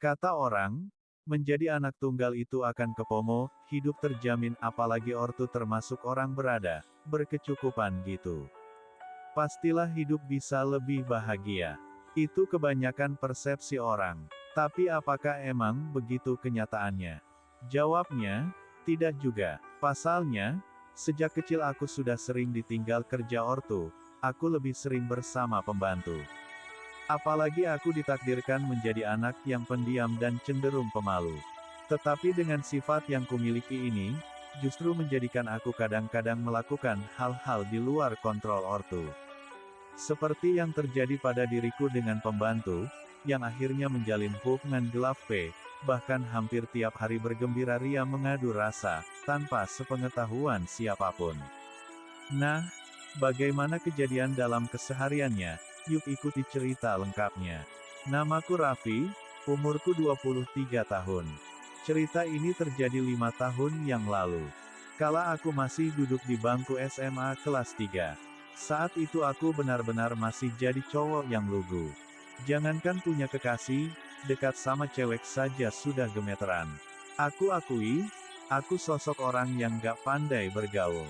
Kata orang, menjadi anak tunggal itu akan kepomo, hidup terjamin apalagi ortu termasuk orang berada, berkecukupan gitu. Pastilah hidup bisa lebih bahagia. Itu kebanyakan persepsi orang. Tapi apakah emang begitu kenyataannya? Jawabnya, tidak juga. Pasalnya, sejak kecil aku sudah sering ditinggal kerja ortu, aku lebih sering bersama pembantu. Apalagi aku ditakdirkan menjadi anak yang pendiam dan cenderung pemalu. Tetapi dengan sifat yang kumiliki ini, justru menjadikan aku kadang-kadang melakukan hal-hal di luar kontrol ortu. Seperti yang terjadi pada diriku dengan pembantu, yang akhirnya menjalin hubungan gelap bahkan hampir tiap hari bergembira ria mengadu rasa, tanpa sepengetahuan siapapun. Nah, bagaimana kejadian dalam kesehariannya? Yuk ikuti cerita lengkapnya. Namaku Raffi, umurku 23 tahun. Cerita ini terjadi 5 tahun yang lalu. Kala aku masih duduk di bangku SMA kelas 3. Saat itu aku benar-benar masih jadi cowok yang lugu. Jangankan punya kekasih, dekat sama cewek saja sudah gemeteran. Aku akui, aku sosok orang yang gak pandai bergaul.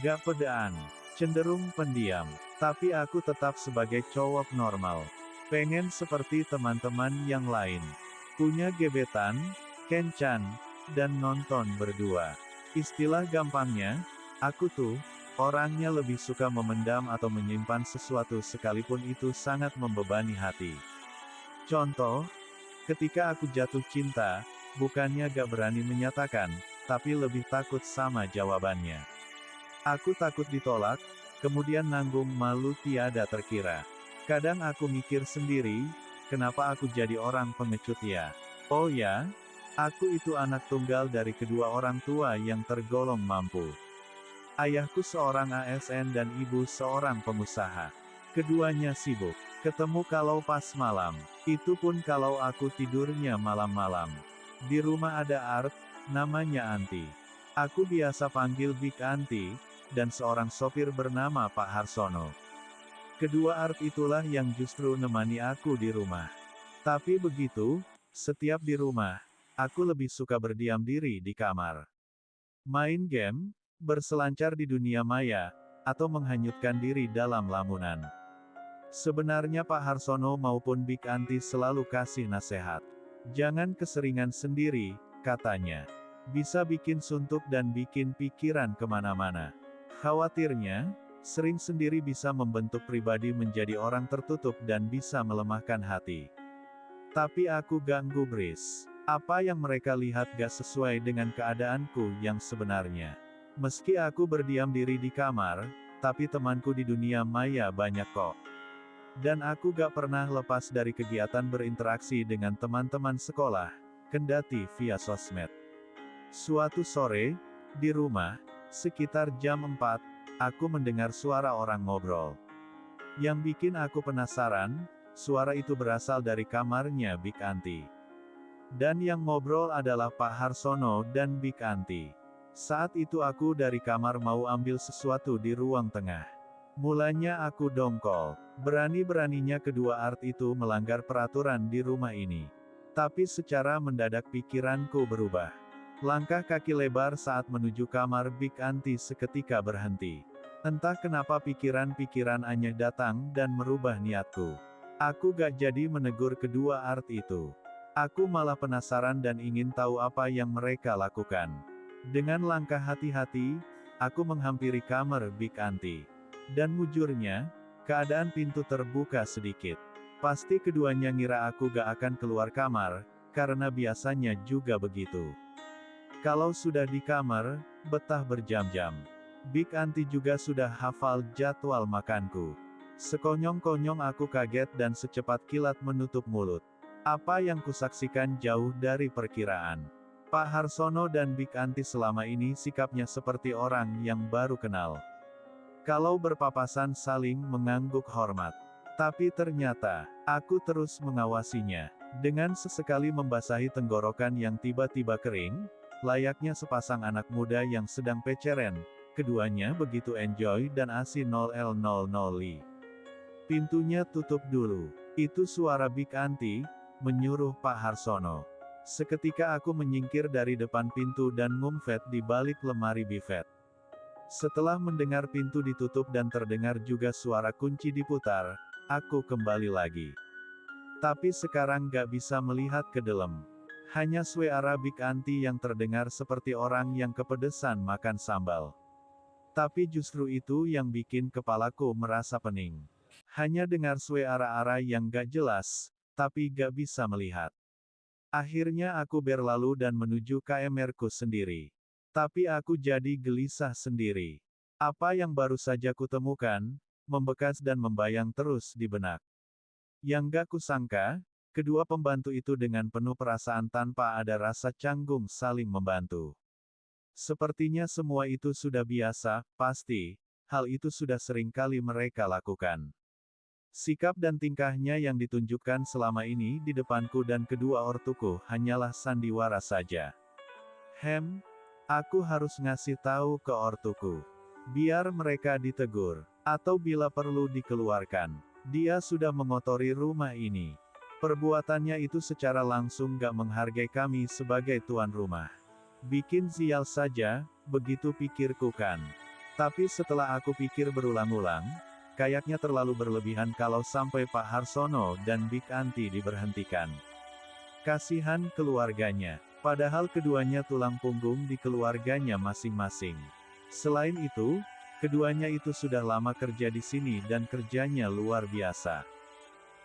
Gak pedaan, cenderung pendiam. Tapi aku tetap sebagai cowok normal. Pengen seperti teman-teman yang lain. Punya gebetan, kencan, dan nonton berdua. Istilah gampangnya, aku tuh, orangnya lebih suka memendam atau menyimpan sesuatu sekalipun itu sangat membebani hati. Contoh, ketika aku jatuh cinta, bukannya gak berani menyatakan, tapi lebih takut sama jawabannya. Aku takut ditolak, kemudian nanggung malu tiada terkira. Kadang aku mikir sendiri, kenapa aku jadi orang pengecut ya? Oh ya, aku itu anak tunggal dari kedua orang tua yang tergolong mampu. Ayahku seorang ASN dan ibu seorang pengusaha. Keduanya sibuk. Ketemu kalau pas malam. Itu pun kalau aku tidurnya malam-malam. Di rumah ada Art, namanya Anti. Aku biasa panggil Big Anti, dan seorang sopir bernama Pak Harsono. Kedua Art itulah yang justru nemani aku di rumah. Tapi begitu, setiap di rumah, aku lebih suka berdiam diri di kamar. Main game, berselancar di dunia maya, atau menghanyutkan diri dalam lamunan. Sebenarnya Pak Harsono maupun Big Anti selalu kasih nasihat. Jangan keseringan sendiri, katanya. Bisa bikin suntuk dan bikin pikiran kemana-mana. Khawatirnya, sering sendiri bisa membentuk pribadi menjadi orang tertutup dan bisa melemahkan hati. Tapi aku gak gubris. Apa yang mereka lihat gak sesuai dengan keadaanku yang sebenarnya. Meski aku berdiam diri di kamar, tapi temanku di dunia maya banyak kok. Dan aku gak pernah lepas dari kegiatan berinteraksi dengan teman-teman sekolah, kendati via sosmed. Suatu sore, di rumah, sekitar jam 4, aku mendengar suara orang ngobrol. Yang bikin aku penasaran, suara itu berasal dari kamarnya Big Anti. Dan yang ngobrol adalah Pak Harsono dan Big Anti. Saat itu aku dari kamar mau ambil sesuatu di ruang tengah. Mulanya aku dongkol. Berani-beraninya kedua Art itu melanggar peraturan di rumah ini. Tapi secara mendadak pikiranku berubah. Langkah kaki lebar saat menuju kamar Big Anti seketika berhenti. Entah kenapa pikiran-pikiran aneh datang dan merubah niatku. Aku gak jadi menegur kedua Art itu. Aku malah penasaran dan ingin tahu apa yang mereka lakukan. Dengan langkah hati-hati, aku menghampiri kamar Big Anti. Dan mujurnya, keadaan pintu terbuka sedikit. Pasti keduanya ngira aku gak akan keluar kamar, karena biasanya juga begitu. Kalau sudah di kamar, betah berjam-jam. Big Anti juga sudah hafal jadwal makanku. Sekonyong-konyong aku kaget dan secepat kilat menutup mulut. Apa yang kusaksikan jauh dari perkiraan. Pak Harsono dan Big Anti selama ini sikapnya seperti orang yang baru kenal. Kalau berpapasan saling mengangguk hormat. Tapi ternyata, aku terus mengawasinya. Dengan sesekali membasahi tenggorokan yang tiba-tiba kering, layaknya sepasang anak muda yang sedang peceren, keduanya begitu enjoy dan asik 0L00. Pintunya tutup dulu. Itu suara Big Anti, menyuruh Pak Harsono. Seketika aku menyingkir dari depan pintu dan ngumpet di balik lemari bifet. Setelah mendengar pintu ditutup dan terdengar juga suara kunci diputar, aku kembali lagi. Tapi sekarang gak bisa melihat ke dalam. Hanya suara Big Aunty yang terdengar seperti orang yang kepedesan makan sambal. Tapi justru itu yang bikin kepalaku merasa pening. Hanya dengar suara yang gak jelas, tapi gak bisa melihat. Akhirnya aku berlalu dan menuju KMR-ku sendiri. Tapi aku jadi gelisah sendiri. Apa yang baru saja kutemukan, membekas dan membayang terus di benak. Yang gak kusangka, kedua pembantu itu dengan penuh perasaan tanpa ada rasa canggung saling membantu. Sepertinya semua itu sudah biasa, pasti, hal itu sudah sering kali mereka lakukan. Sikap dan tingkahnya yang ditunjukkan selama ini di depanku dan kedua ortuku hanyalah sandiwara saja. Aku harus ngasih tahu ke ortuku. Biar mereka ditegur. Atau bila perlu dikeluarkan. Dia sudah mengotori rumah ini. Perbuatannya itu secara langsung gak menghargai kami sebagai tuan rumah. Bikin sial saja, begitu pikirku kan. Tapi setelah aku pikir berulang-ulang, kayaknya terlalu berlebihan kalau sampai Pak Harsono dan Big Aunty diberhentikan. Kasihan keluarganya. Padahal keduanya tulang punggung di keluarganya masing-masing. Selain itu, keduanya itu sudah lama kerja di sini dan kerjanya luar biasa.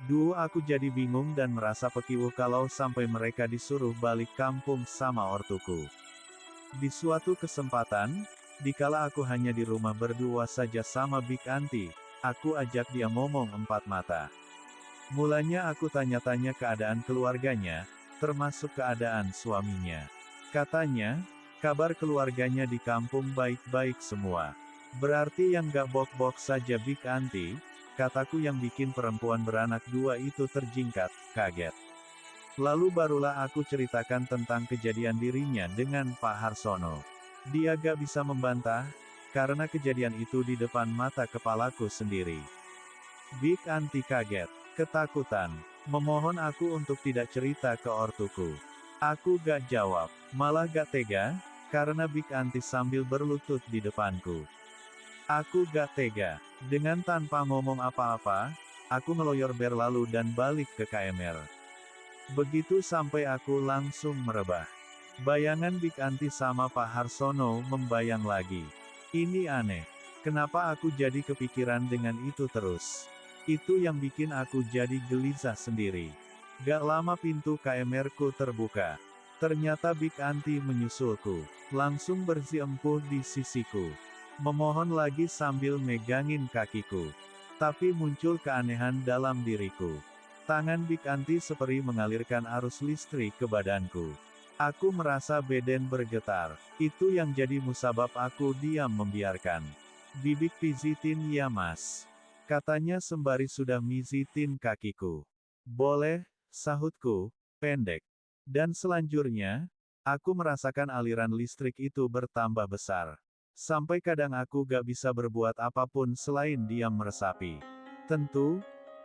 Duh, aku jadi bingung dan merasa pekiwuh kalau sampai mereka disuruh balik kampung sama ortuku. Di suatu kesempatan, dikala aku hanya di rumah berdua saja sama Big Aunty, aku ajak dia ngomong empat mata. Mulanya aku tanya-tanya keadaan keluarganya, termasuk keadaan suaminya. Katanya, kabar keluarganya di kampung baik-baik semua. Berarti yang gak bok-bok saja Big Aunty, kataku yang bikin perempuan beranak dua itu terjingkat, kaget. Lalu barulah aku ceritakan tentang kejadian dirinya dengan Pak Harsono. Dia gak bisa membantah, karena kejadian itu di depan mata kepalaku sendiri. Big Aunty kaget, ketakutan, memohon aku untuk tidak cerita ke ortuku. Aku gak jawab, malah gak tega, karena Big Aunty sambil berlutut di depanku. Aku gak tega. Dengan tanpa ngomong apa-apa, aku ngeloyor berlalu dan balik ke KMR. Begitu sampai aku langsung merebah. Bayangan Big Aunty sama Pak Harsono membayang lagi. Ini aneh. Kenapa aku jadi kepikiran dengan itu terus? Itu yang bikin aku jadi gelisah sendiri. Gak lama pintu KMR-ku terbuka. Ternyata Big Aunty menyusulku. Langsung bersiempuh di sisiku. Memohon lagi sambil megangin kakiku. Tapi muncul keanehan dalam diriku. Tangan Big Aunty seperti mengalirkan arus listrik ke badanku. Aku merasa badan bergetar. Itu yang jadi musabab aku diam membiarkan. Bibik pijitin ya mas. Katanya sembari sudah mijitin kakiku. Boleh, sahutku, pendek. Dan selanjutnya, aku merasakan aliran listrik itu bertambah besar. Sampai kadang aku gak bisa berbuat apapun selain diam meresapi. Tentu,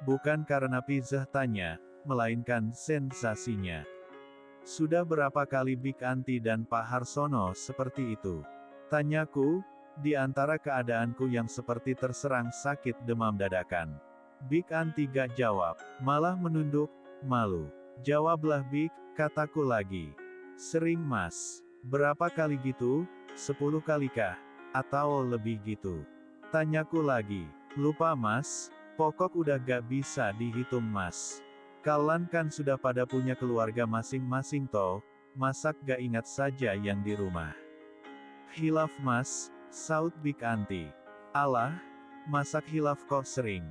bukan karena pijatannya, melainkan sensasinya. Sudah berapa kali Big Aunty dan Pak Harsono seperti itu? Tanyaku, di antara keadaanku yang seperti terserang sakit demam dadakan. Big Aunty gak jawab, malah menunduk, malu. Jawablah Big, kataku lagi. Sering mas. Berapa kali gitu? 10 kali kah? Atau lebih gitu? Tanyaku lagi. Lupa mas, pokok udah gak bisa dihitung mas. Kalian kan sudah pada punya keluarga masing-masing toh, masak gak ingat saja yang di rumah. Hilaf mas, saut Big Aunty. Alah, masak hilaf kok sering.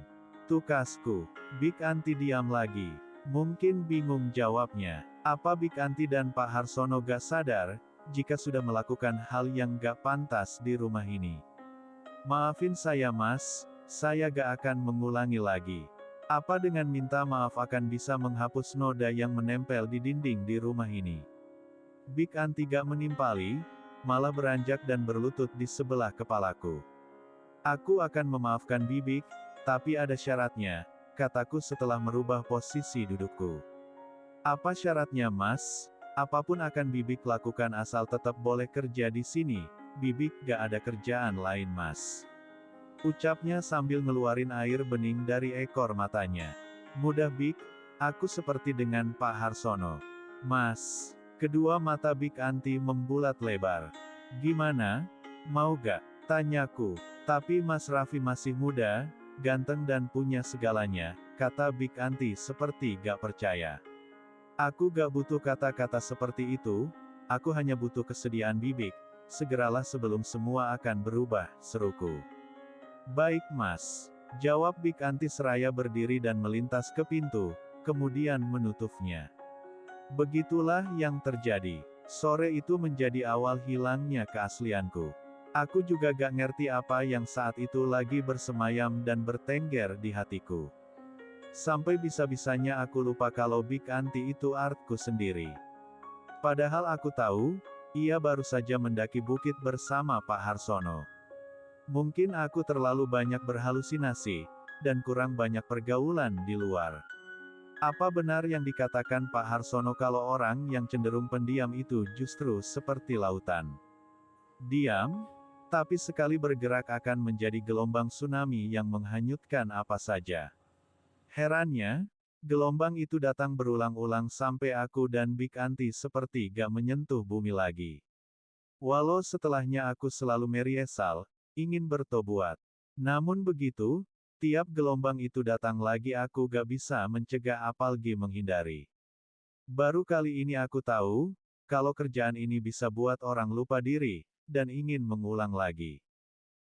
Tukasku. Big Aunty diam lagi. Mungkin bingung jawabnya. Apa Big Aunty dan Pak Harsono gak sadar, jika sudah melakukan hal yang gak pantas di rumah ini? Maafin saya mas, saya gak akan mengulangi lagi. Apa dengan minta maaf akan bisa menghapus noda yang menempel di dinding di rumah ini? Big Aunty gak menimpali, malah beranjak dan berlutut di sebelah kepalaku. Aku akan memaafkan Bibik, tapi ada syaratnya, kataku setelah merubah posisi dudukku. Apa syaratnya, Mas? Apapun akan Bibik lakukan asal tetap boleh kerja di sini. Bibik gak ada kerjaan lain, Mas. Ucapnya sambil ngeluarin air bening dari ekor matanya. Mudah, Bik. Aku seperti dengan Pak Harsono. Mas. Kedua mata Bik Anti membulat lebar. Gimana? Mau gak? Tanyaku. Tapi Mas Raffi masih muda, ganteng dan punya segalanya, kata Bik Anti seperti gak percaya. Aku gak butuh kata-kata seperti itu, aku hanya butuh kesediaan Bibik. Segeralah sebelum semua akan berubah, seruku. Baik, Mas. Jawab Bik Anti seraya berdiri dan melintas ke pintu, kemudian menutupnya. Begitulah yang terjadi. Sore itu menjadi awal hilangnya keaslianku. Aku juga gak ngerti apa yang saat itu lagi bersemayam dan bertengger di hatiku. Sampai bisa-bisanya aku lupa kalau Bik Anti itu artku sendiri. Padahal aku tahu, ia baru saja mendaki bukit bersama Pak Harsono. Mungkin aku terlalu banyak berhalusinasi, dan kurang banyak pergaulan di luar. Apa benar yang dikatakan Pak Harsono kalau orang yang cenderung pendiam itu justru seperti lautan? Diam, tapi sekali bergerak akan menjadi gelombang tsunami yang menghanyutkan apa saja. Herannya, gelombang itu datang berulang-ulang sampai aku dan Bik Anti seperti gak menyentuh bumi lagi. Walau setelahnya aku selalu meriesal, ingin bertobat. Namun begitu, tiap gelombang itu datang lagi aku gak bisa mencegah apalagi menghindari. Baru kali ini aku tahu, kalau kerjaan ini bisa buat orang lupa diri, dan ingin mengulang lagi.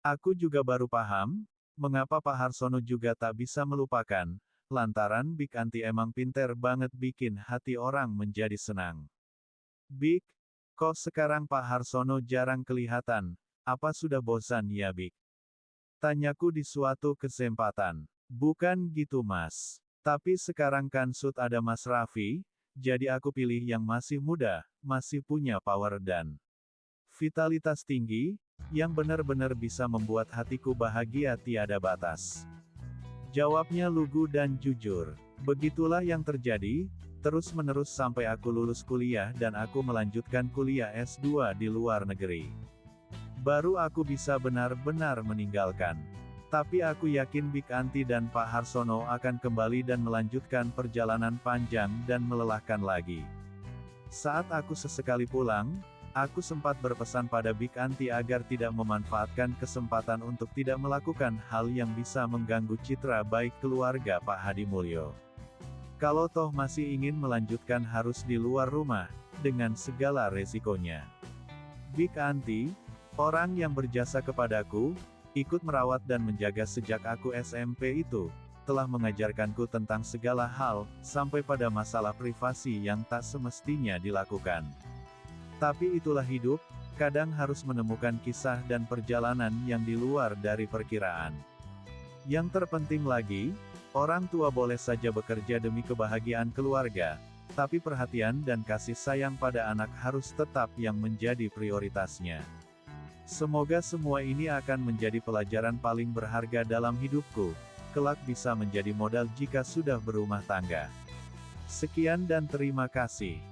Aku juga baru paham, mengapa Pak Harsono juga tak bisa melupakan, lantaran Bik Anti emang pinter banget bikin hati orang menjadi senang. Bik, kok sekarang Pak Harsono jarang kelihatan, apa sudah bosan ya Bik? Tanyaku di suatu kesempatan. Bukan gitu Mas. Tapi sekarang kan sud ada Mas Raffi, jadi aku pilih yang masih muda, masih punya power dan vitalitas tinggi, yang benar-benar bisa membuat hatiku bahagia tiada batas. Jawabnya lugu dan jujur. Begitulah yang terjadi, terus-menerus sampai aku lulus kuliah dan aku melanjutkan kuliah S2 di luar negeri. Baru aku bisa benar-benar meninggalkan. Tapi aku yakin Bik Anti dan Pak Harsono akan kembali dan melanjutkan perjalanan panjang dan melelahkan lagi. Saat aku sesekali pulang, aku sempat berpesan pada Bik Anti agar tidak memanfaatkan kesempatan untuk tidak melakukan hal yang bisa mengganggu citra baik keluarga Pak Hadi Mulyo. Kalau toh masih ingin melanjutkan harus di luar rumah, dengan segala resikonya. Bik Anti, orang yang berjasa kepadaku, ikut merawat dan menjaga sejak aku SMP itu, telah mengajarkanku tentang segala hal, sampai pada masalah privasi yang tak semestinya dilakukan. Tapi itulah hidup, kadang harus menemukan kisah dan perjalanan yang di luar dari perkiraan. Yang terpenting lagi, orang tua boleh saja bekerja demi kebahagiaan keluarga, tapi perhatian dan kasih sayang pada anak harus tetap yang menjadi prioritasnya. Semoga semua ini akan menjadi pelajaran paling berharga dalam hidupku, kelak bisa menjadi modal jika sudah berumah tangga. Sekian dan terima kasih.